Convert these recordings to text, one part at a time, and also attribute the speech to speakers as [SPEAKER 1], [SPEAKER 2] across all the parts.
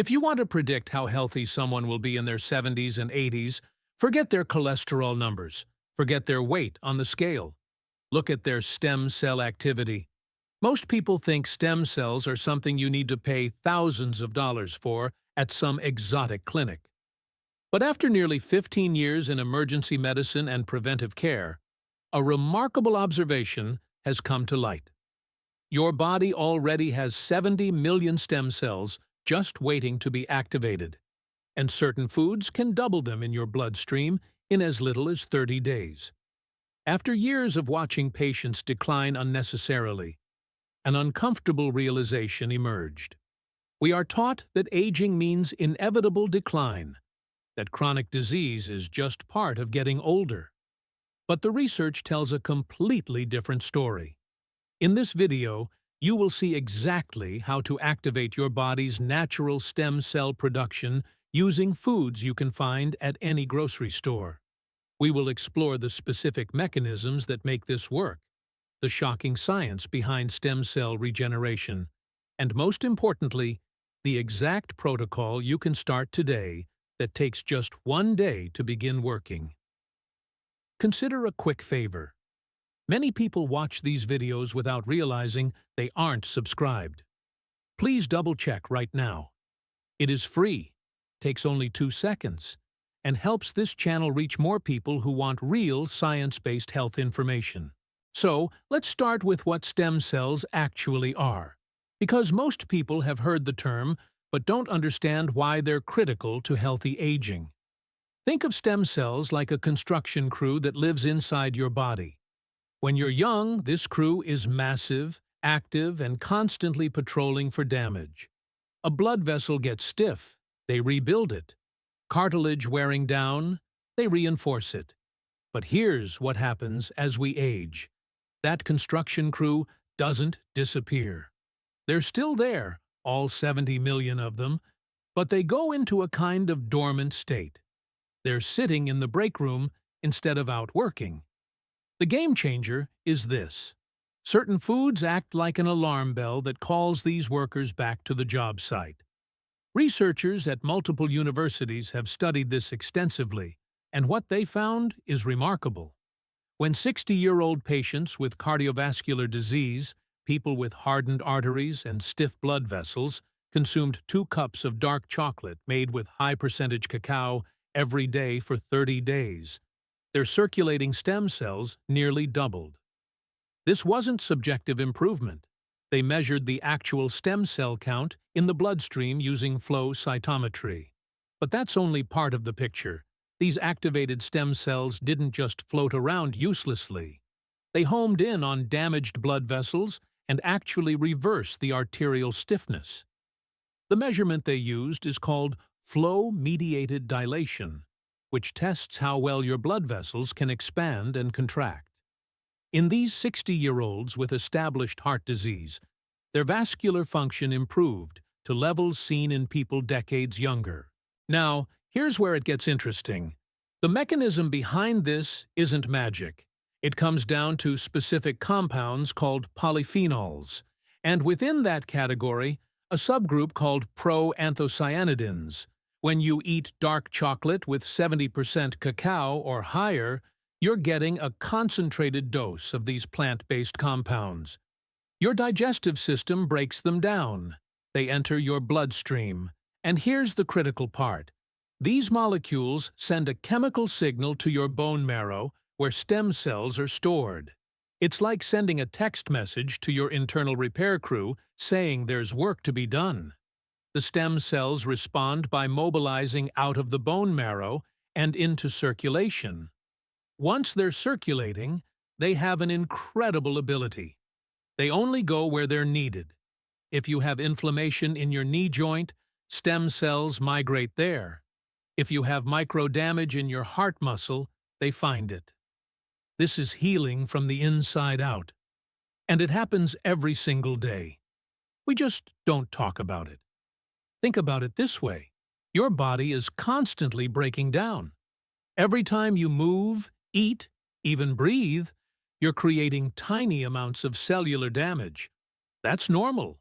[SPEAKER 1] If you want to predict how healthy someone will be in their 70s and 80s, forget their cholesterol numbers, forget their weight on the scale. Look at their stem cell activity. Most people think stem cells are something you need to pay thousands of dollars for at some exotic clinic. But after nearly 15 years in emergency medicine and preventive care, a remarkable observation has come to light. Your body already has 70 million stem cells just waiting to be activated, and certain foods can double them in your bloodstream in as little as 30 days. After years of watching patients decline unnecessarily, an uncomfortable realization emerged. We are taught that aging means inevitable decline, that chronic disease is just part of getting older. But the research tells a completely different story. In this video, you will see exactly how to activate your body's natural stem cell production using foods you can find at any grocery store. We will explore the specific mechanisms that make this work, the shocking science behind stem cell regeneration, and most importantly, the exact protocol you can start today that takes just 1 day to begin working. Consider a quick favor. Many people watch these videos without realizing they aren't subscribed. Please double-check right now. It is free, takes only 2 seconds, and helps this channel reach more people who want real science-based health information. So, let's start with what stem cells actually are, because most people have heard the term but don't understand why they're critical to healthy aging. Think of stem cells like a construction crew that lives inside your body. When you're young, this crew is massive, active, and constantly patrolling for damage. A blood vessel gets stiff, they rebuild it. Cartilage wearing down, they reinforce it. But here's what happens as we age. That construction crew doesn't disappear. They're still there, all 70 million of them, but they go into a kind of dormant state. They're sitting in the break room instead of out working. The game changer is this. Certain foods act like an alarm bell that calls these workers back to the job site. Researchers at multiple universities have studied this extensively, and what they found is remarkable. When 60-year-old patients with cardiovascular disease, people with hardened arteries and stiff blood vessels, consumed 2 cups of dark chocolate made with high-percentage cacao every day for 30 days, their circulating stem cells nearly doubled. This wasn't subjective improvement. They measured the actual stem cell count in the bloodstream using flow cytometry. But that's only part of the picture. These activated stem cells didn't just float around uselessly. They homed in on damaged blood vessels and actually reversed the arterial stiffness. The measurement they used is called flow-mediated dilation, which tests how well your blood vessels can expand and contract. In these 60-year-olds with established heart disease, their vascular function improved to levels seen in people decades younger. Now, here's where it gets interesting. The mechanism behind this isn't magic. It comes down to specific compounds called polyphenols, and within that category, a subgroup called proanthocyanidins. When you eat dark chocolate with 70% cacao or higher, you're getting a concentrated dose of these plant-based compounds. Your digestive system breaks them down. They enter your bloodstream. And here's the critical part. These molecules send a chemical signal to your bone marrow where stem cells are stored. It's like sending a text message to your internal repair crew saying there's work to be done. The stem cells respond by mobilizing out of the bone marrow and into circulation. Once they're circulating, they have an incredible ability. They only go where they're needed. If you have inflammation in your knee joint, stem cells migrate there. If you have micro-damage in your heart muscle, they find it. This is healing from the inside out. And it happens every single day. We just don't talk about it. Think about it this way. Your body is constantly breaking down. Every time you move, eat, even breathe, you're creating tiny amounts of cellular damage. That's normal.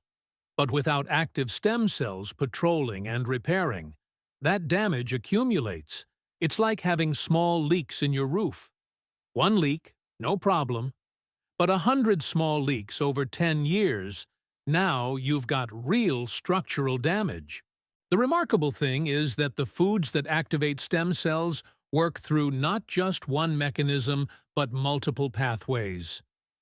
[SPEAKER 1] But without active stem cells patrolling and repairing, that damage accumulates. It's like having small leaks in your roof. One leak, no problem. But 100 small leaks over 10 years, now you've got real structural damage. The remarkable thing is that the foods that activate stem cells work through not just one mechanism, but multiple pathways.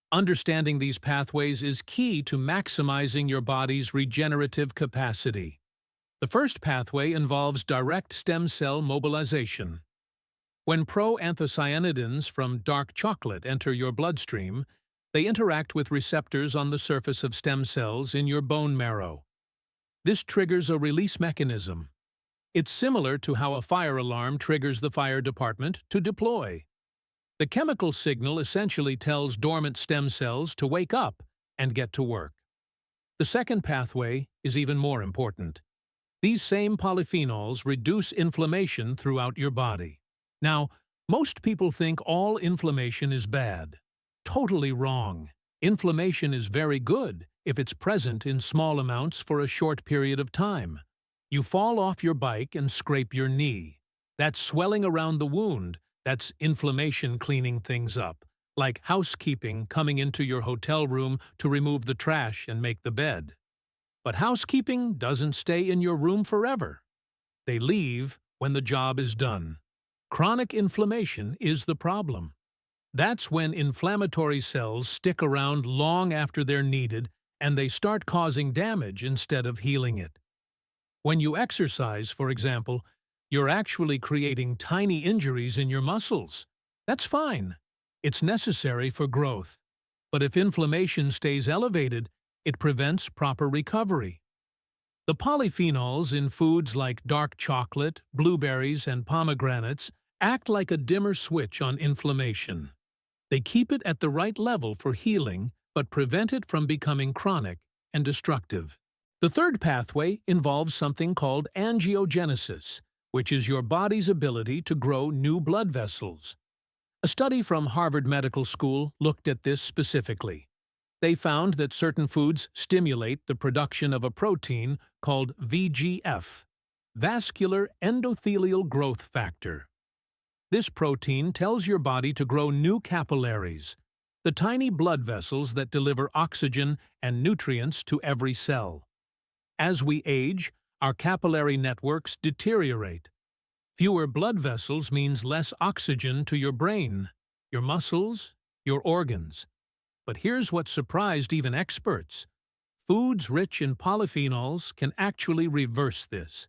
[SPEAKER 1] Understanding these pathways is key to maximizing your body's regenerative capacity. The first pathway involves direct stem cell mobilization. When proanthocyanidins from dark chocolate enter your bloodstream, they interact with receptors on the surface of stem cells in your bone marrow. This triggers a release mechanism. It's similar to how a fire alarm triggers the fire department to deploy. The chemical signal essentially tells dormant stem cells to wake up and get to work. The second pathway is even more important. These same polyphenols reduce inflammation throughout your body. Now, most people think all inflammation is bad. Totally wrong. Inflammation is very good if it's present in small amounts for a short period of time. You fall off your bike and scrape your knee. That's swelling around the wound. That's inflammation cleaning things up, like housekeeping coming into your hotel room to remove the trash and make the bed. But housekeeping doesn't stay in your room forever. They leave when the job is done. Chronic inflammation is the problem. That's when inflammatory cells stick around long after they're needed and they start causing damage instead of healing it. When you exercise, for example, you're actually creating tiny injuries in your muscles. That's fine. It's necessary for growth. But if inflammation stays elevated, it prevents proper recovery. The polyphenols in foods like dark chocolate, blueberries, and pomegranates act like a dimmer switch on inflammation. They keep it at the right level for healing, but prevent it from becoming chronic and destructive. The third pathway involves something called angiogenesis, which is your body's ability to grow new blood vessels. A study from Harvard Medical School looked at this specifically. They found that certain foods stimulate the production of a protein called VEGF, vascular endothelial growth factor. This protein tells your body to grow new capillaries, the tiny blood vessels that deliver oxygen and nutrients to every cell. As we age, our capillary networks deteriorate. Fewer blood vessels means less oxygen to your brain, your muscles, your organs. But here's what surprised even experts. Foods rich in polyphenols can actually reverse this.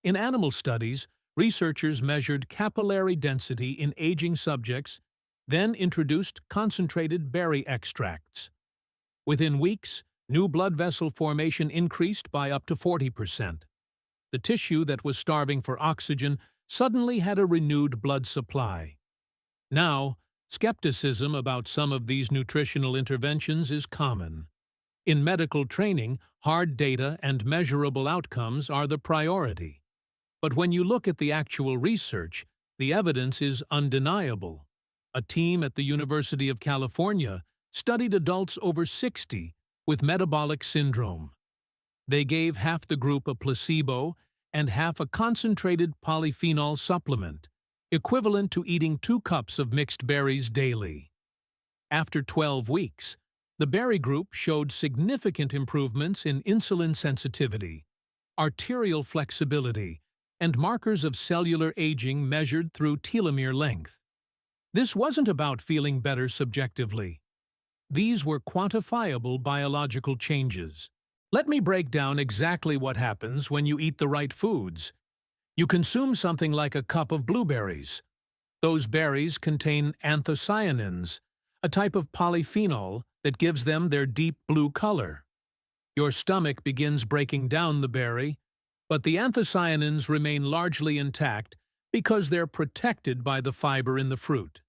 [SPEAKER 1] In animal studies, researchers measured capillary density in aging subjects, then introduced concentrated berry extracts. Within weeks, new blood vessel formation increased by up to 40%. The tissue that was starving for oxygen suddenly had a renewed blood supply. Now, skepticism about some of these nutritional interventions is common. In medical training, hard data and measurable outcomes are the priority. But when you look at the actual research, the evidence is undeniable. A team at the University of California studied adults over 60 with metabolic syndrome. They gave half the group a placebo and half a concentrated polyphenol supplement, equivalent to eating 2 cups of mixed berries daily. After 12 weeks, the berry group showed significant improvements in insulin sensitivity, arterial flexibility, and markers of cellular aging measured through telomere length. This wasn't about feeling better subjectively. These were quantifiable biological changes. Let me break down exactly what happens when you eat the right foods. You consume something like a cup of blueberries. Those berries contain anthocyanins, a type of polyphenol that gives them their deep blue color. Your stomach begins breaking down the berry, but the anthocyanins remain largely intact because they're protected by the fiber in the fruit.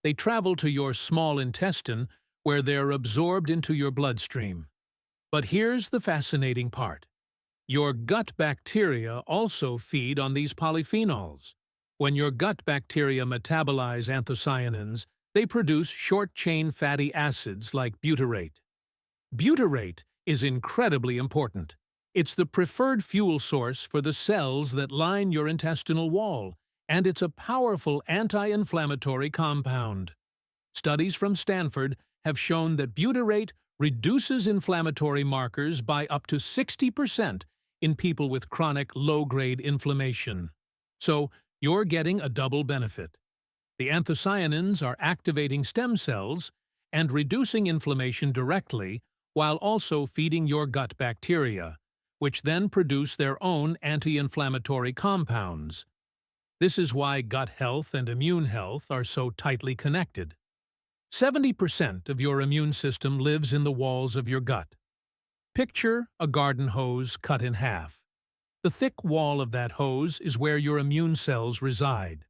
[SPEAKER 1] They travel to your small intestine, where they're absorbed into your bloodstream. But here's the fascinating part. Your gut bacteria also feed on these polyphenols. When your gut bacteria metabolize anthocyanins, they produce short-chain fatty acids like butyrate. Butyrate is incredibly important. It's the preferred fuel source for the cells that line your intestinal wall, and it's a powerful anti-inflammatory compound. Studies from Stanford have shown that butyrate reduces inflammatory markers by up to 60% in people with chronic low-grade inflammation. So, you're getting a double benefit. The anthocyanins are activating stem cells and reducing inflammation directly while also feeding your gut bacteria, which then produce their own anti-inflammatory compounds. This is why gut health and immune health are so tightly connected. 70% of your immune system lives in the walls of your gut. Picture a garden hose cut in half. The thick wall of that hose is where your immune cells reside.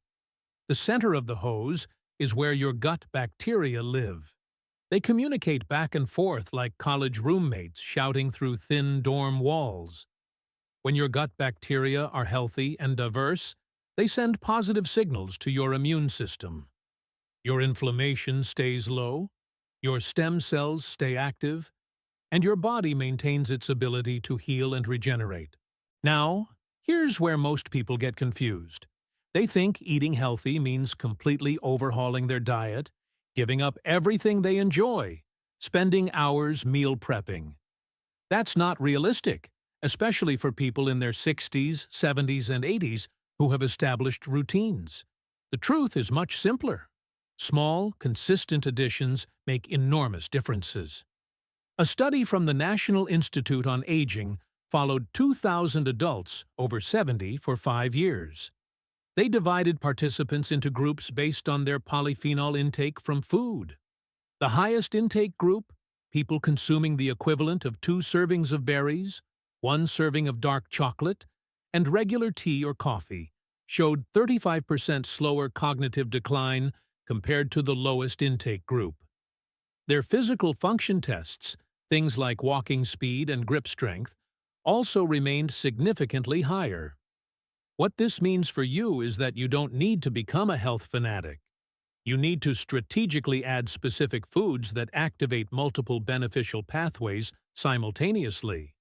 [SPEAKER 1] The center of the hose is where your gut bacteria live. They communicate back and forth like college roommates shouting through thin dorm walls. When your gut bacteria are healthy and diverse, they send positive signals to your immune system. Your inflammation stays low, your stem cells stay active, and your body maintains its ability to heal and regenerate. Now, here's where most people get confused. They think eating healthy means completely overhauling their diet, giving up everything they enjoy, spending hours meal prepping. That's not realistic, especially for people in their 60s, 70s, and 80s who have established routines. The truth is much simpler. Small, consistent additions make enormous differences. A study from the National Institute on Aging followed 2,000 adults over 70 for 5 years. They divided participants into groups based on their polyphenol intake from food. The highest intake group, people consuming the equivalent of 2 servings of berries, 1 serving of dark chocolate, and regular tea or coffee, showed 35% slower cognitive decline compared to the lowest intake group. Their physical function tests, things like walking speed and grip strength, also remained significantly higher. What this means for you is that you don't need to become a health fanatic. You need to strategically add specific foods that activate multiple beneficial pathways simultaneously.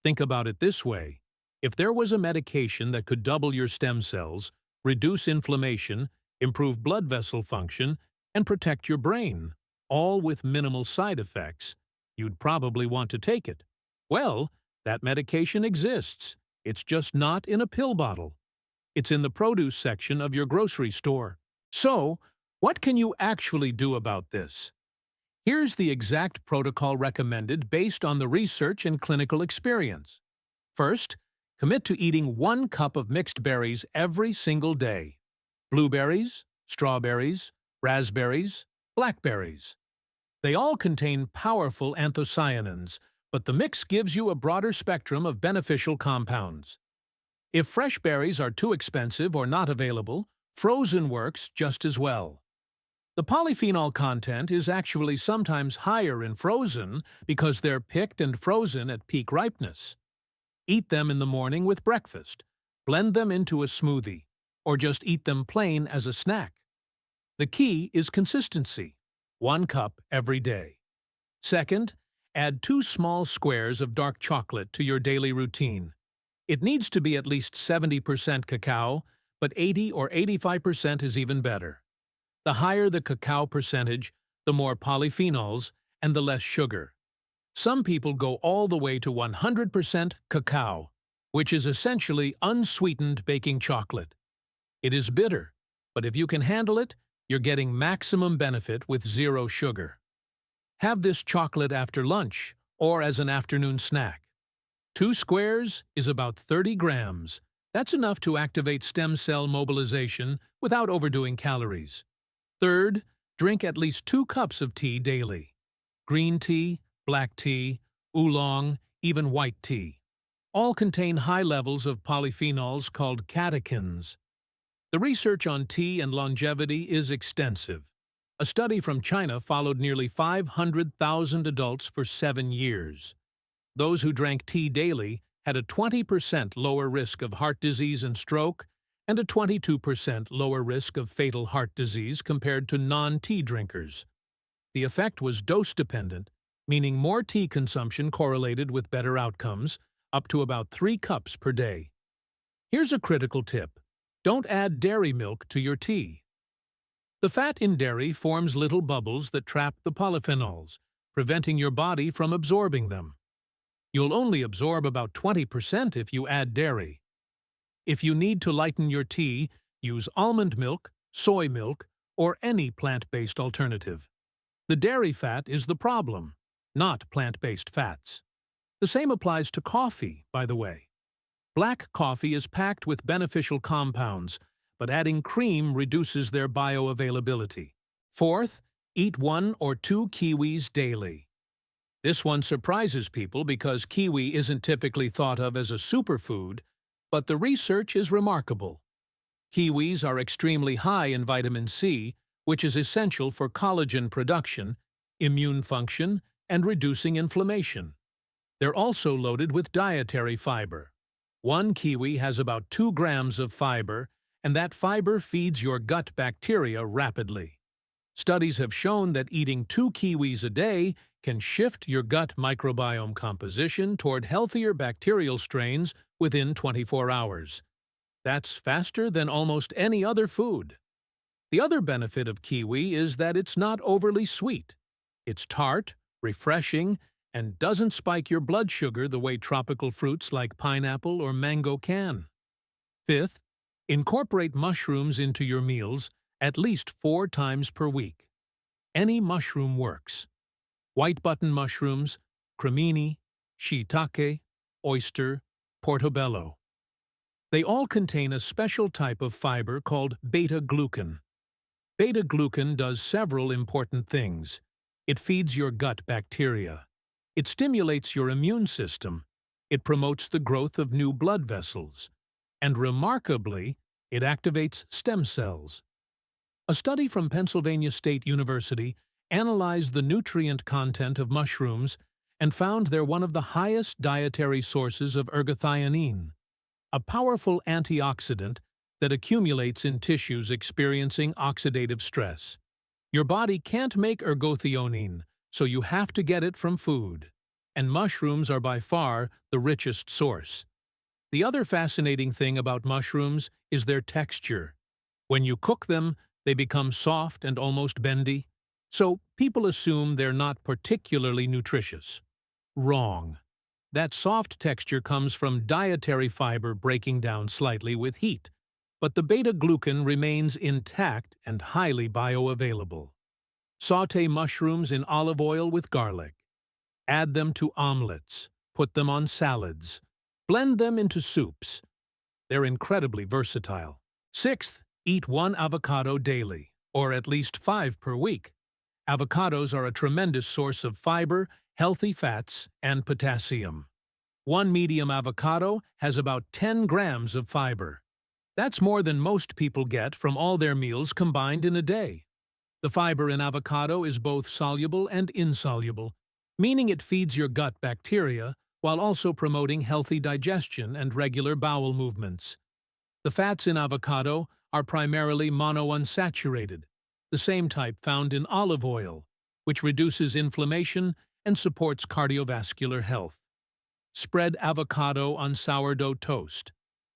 [SPEAKER 1] Think about it this way. If there was a medication that could double your stem cells, reduce inflammation, improve blood vessel function, and protect your brain, all with minimal side effects, you'd probably want to take it. Well, that medication exists. It's just not in a pill bottle. It's in the produce section of your grocery store. So, what can you actually do about this? Here's the exact protocol recommended based on the research and clinical experience. First, commit to eating 1 cup of mixed berries every single day. Blueberries, strawberries, raspberries, blackberries. They all contain powerful anthocyanins, but the mix gives you a broader spectrum of beneficial compounds. If fresh berries are too expensive or not available, frozen works just as well. The polyphenol content is actually sometimes higher in frozen because they're picked and frozen at peak ripeness. Eat them in the morning with breakfast, blend them into a smoothie, or just eat them plain as a snack. The key is consistency, 1 cup every day. Second, add 2 small squares of dark chocolate to your daily routine. It needs to be at least 70% cacao, but 80 or 85% is even better. The higher the cacao percentage, the more polyphenols and the less sugar. Some people go all the way to 100% cacao, which is essentially unsweetened baking chocolate. It is bitter, but if you can handle it, you're getting maximum benefit with 0 sugar. Have this chocolate after lunch or as an afternoon snack. 2 squares is about 30 grams. That's enough to activate stem cell mobilization without overdoing calories. Third, drink at least 2 cups of tea daily. Green tea, black tea, oolong, even white tea. All contain high levels of polyphenols called catechins. The research on tea and longevity is extensive. A study from China followed nearly 500,000 adults for 7 years. Those who drank tea daily had a 20% lower risk of heart disease and stroke, and a 22% lower risk of fatal heart disease compared to non-tea drinkers. The effect was dose-dependent, meaning more tea consumption correlated with better outcomes, up to about 3 cups per day. Here's a critical tip. Don't add dairy milk to your tea. The fat in dairy forms little bubbles that trap the polyphenols, preventing your body from absorbing them. You'll only absorb about 20% if you add dairy. If you need to lighten your tea, use almond milk, soy milk, or any plant-based alternative. The dairy fat is the problem, not plant-based fats. The same applies to coffee, by the way. Black coffee is packed with beneficial compounds, but adding cream reduces their bioavailability. Fourth, eat 1 or 2 kiwis daily. This one surprises people because kiwi isn't typically thought of as a superfood, but the research is remarkable. Kiwis are extremely high in vitamin C, which is essential for collagen production, immune function, and reducing inflammation. They're also loaded with dietary fiber. 1 kiwi has about 2 grams of fiber, and that fiber feeds your gut bacteria rapidly. Studies have shown that eating 2 kiwis a day can shift your gut microbiome composition toward healthier bacterial strains within 24 hours. That's faster than almost any other food. The other benefit of kiwi is that it's not overly sweet. It's tart, refreshing, and doesn't spike your blood sugar the way tropical fruits like pineapple or mango can. Fifth, incorporate mushrooms into your meals at least 4 times per week. Any mushroom works. White button mushrooms, cremini, shiitake, oyster, portobello. They all contain a special type of fiber called beta-glucan. Beta-glucan does several important things. It feeds your gut bacteria. It stimulates your immune system. It promotes the growth of new blood vessels. And remarkably, it activates stem cells. A study from Pennsylvania State University analyzed the nutrient content of mushrooms and found they're one of the highest dietary sources of ergothioneine, a powerful antioxidant that accumulates in tissues experiencing oxidative stress. Your body can't make ergothioneine, so you have to get it from food. And mushrooms are by far the richest source. The other fascinating thing about mushrooms is their texture. When you cook them, they become soft and almost bendy, so people assume they're not particularly nutritious. Wrong. That soft texture comes from dietary fiber breaking down slightly with heat, but the beta-glucan remains intact and highly bioavailable. Sauté mushrooms in olive oil with garlic. Add them to omelets. Put them on salads. Blend them into soups. They're incredibly versatile. Sixth, eat 1 avocado daily, or at least 5 per week. Avocados are a tremendous source of fiber, healthy fats, and potassium. 1 medium avocado has about 10 grams of fiber. That's more than most people get from all their meals combined in a day. The fiber in avocado is both soluble and insoluble, meaning it feeds your gut bacteria while also promoting healthy digestion and regular bowel movements. The fats in avocado are primarily monounsaturated, the same type found in olive oil, which reduces inflammation and supports cardiovascular health. Spread avocado on sourdough toast.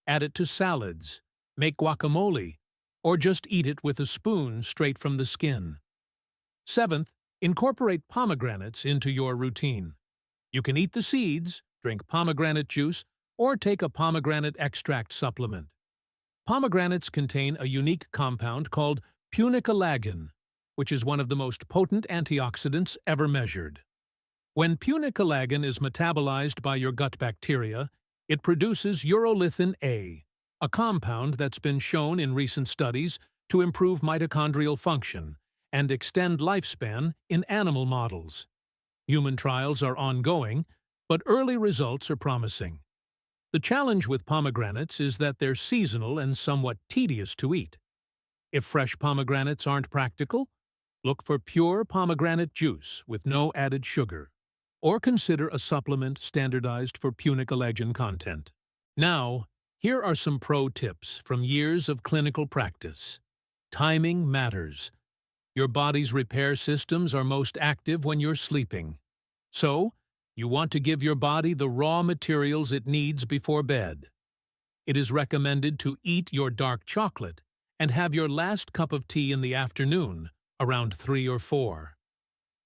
[SPEAKER 1] Add it to salads. Make guacamole, or just eat it with a spoon straight from the skin. Seventh, incorporate pomegranates into your routine. You can eat the seeds, drink pomegranate juice, or take a pomegranate extract supplement. Pomegranates contain a unique compound called punicalagin, which is one of the most potent antioxidants ever measured. When punicalagin is metabolized by your gut bacteria, it produces urolithin A, a compound that's been shown in recent studies to improve mitochondrial function and extend lifespan in animal models. Human trials are ongoing, but early results are promising. The challenge with pomegranates is that they're seasonal and somewhat tedious to eat. If fresh pomegranates aren't practical, look for pure pomegranate juice with no added sugar, or consider a supplement standardized for punicalagin content. Now, here are some pro tips from years of clinical practice. Timing matters. Your body's repair systems are most active when you're sleeping. So, you want to give your body the raw materials it needs before bed. It is recommended to eat your dark chocolate and have your last cup of tea in the afternoon, around 3 or 4.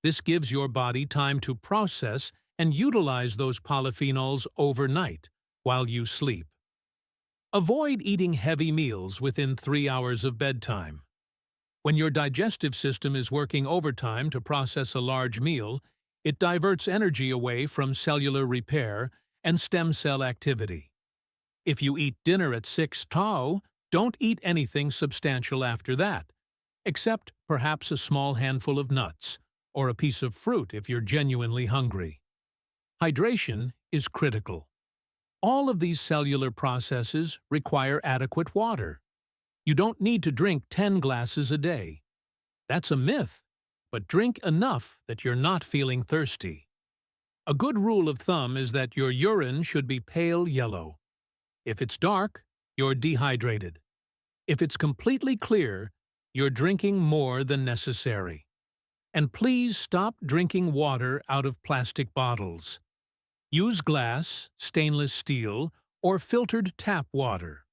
[SPEAKER 1] This gives your body time to process and utilize those polyphenols overnight while you sleep. Avoid eating heavy meals within 3 hours of bedtime. When your digestive system is working overtime to process a large meal, it diverts energy away from cellular repair and stem cell activity. If you eat dinner at 6 tau, don't eat anything substantial after that, except perhaps a small handful of nuts or a piece of fruit if you're genuinely hungry. Hydration is critical. All of these cellular processes require adequate water. You don't need to drink 10 glasses a day. That's a myth, but drink enough that you're not feeling thirsty. A good rule of thumb is that your urine should be pale yellow. If it's dark, you're dehydrated. If it's completely clear, you're drinking more than necessary. And please stop drinking water out of plastic bottles. Use glass, stainless steel, or filtered tap water.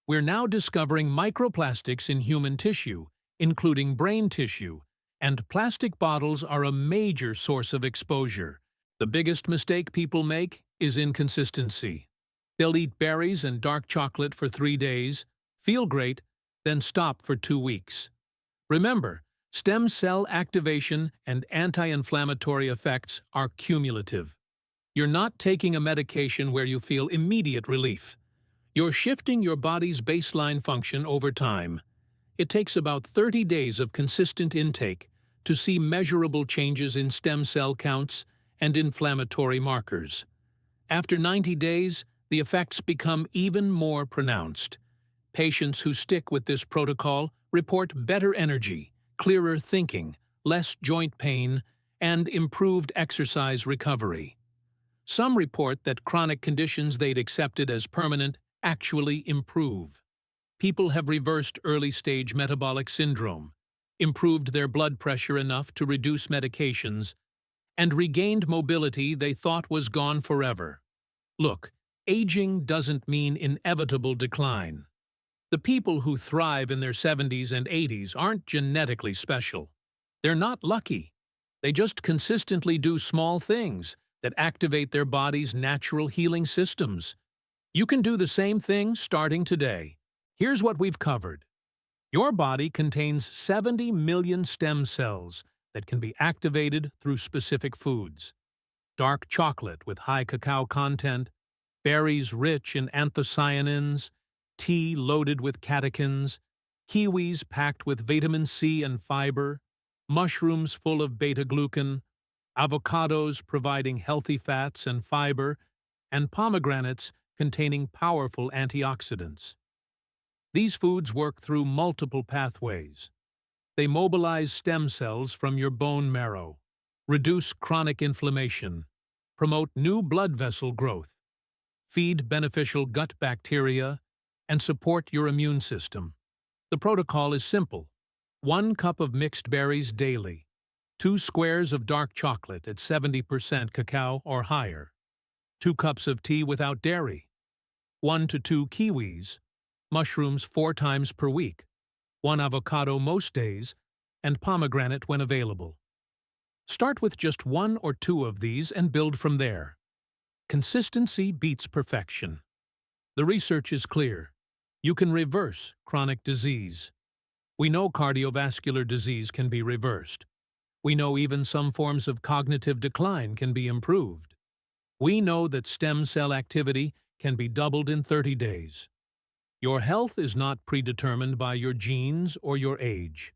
[SPEAKER 1] We're now discovering microplastics in human tissue, including brain tissue, and plastic bottles are a major source of exposure. The biggest mistake people make is inconsistency. They'll eat berries and dark chocolate for 3 days, feel great, then stop for 2 weeks. Remember, stem cell activation and anti-inflammatory effects are cumulative. You're not taking a medication where you feel immediate relief. You're shifting your body's baseline function over time. It takes about 30 days of consistent intake to see measurable changes in stem cell counts and inflammatory markers. After 90 days, the effects become even more pronounced. Patients who stick with this protocol report better energy, clearer thinking, less joint pain, and improved exercise recovery. Some report that chronic conditions they'd accepted as permanent actually improve. People have reversed early-stage metabolic syndrome, improved their blood pressure enough to reduce medications, and regained mobility they thought was gone forever. Look, aging doesn't mean inevitable decline. The people who thrive in their 70s and 80s aren't genetically special. They're not lucky. They just consistently do small things that activate their body's natural healing systems. You can do the same thing starting today. Here's what we've covered. Your body contains 70 million stem cells that can be activated through specific foods. Dark chocolate with high cacao content, berries rich in anthocyanins, tea loaded with catechins, kiwis packed with vitamin C and fiber, mushrooms full of beta-glucan, avocados providing healthy fats and fiber, and pomegranates containing powerful antioxidants. These foods work through multiple pathways. They mobilize stem cells from your bone marrow, reduce chronic inflammation, promote new blood vessel growth, feed beneficial gut bacteria, and support your immune system. The protocol is simple. 1 cup of mixed berries daily, 2 squares of dark chocolate at 70% cacao or higher, 2 cups of tea without dairy, 1 to 2 kiwis, mushrooms 4 times per week, 1 avocado most days, and pomegranate when available. Start with just 1 or 2 of these and build from there. Consistency beats perfection. The research is clear. You can reverse chronic disease. We know cardiovascular disease can be reversed. We know even some forms of cognitive decline can be improved. We know that stem cell activity can be doubled in 30 days. Your health is not predetermined by your genes or your age.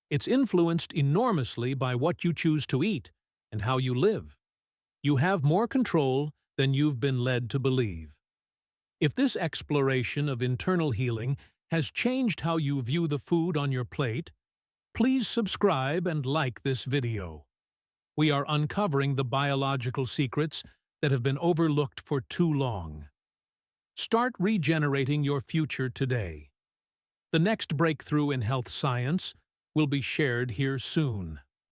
[SPEAKER 1] It's influenced enormously by what you choose to eat and how you live. You have more control than you've been led to believe. If this exploration of internal healing has changed how you view the food on your plate, please subscribe and like this video. We are uncovering the biological secrets that have been overlooked for too long. Start regenerating your future today. The next breakthrough in health science will be shared here soon.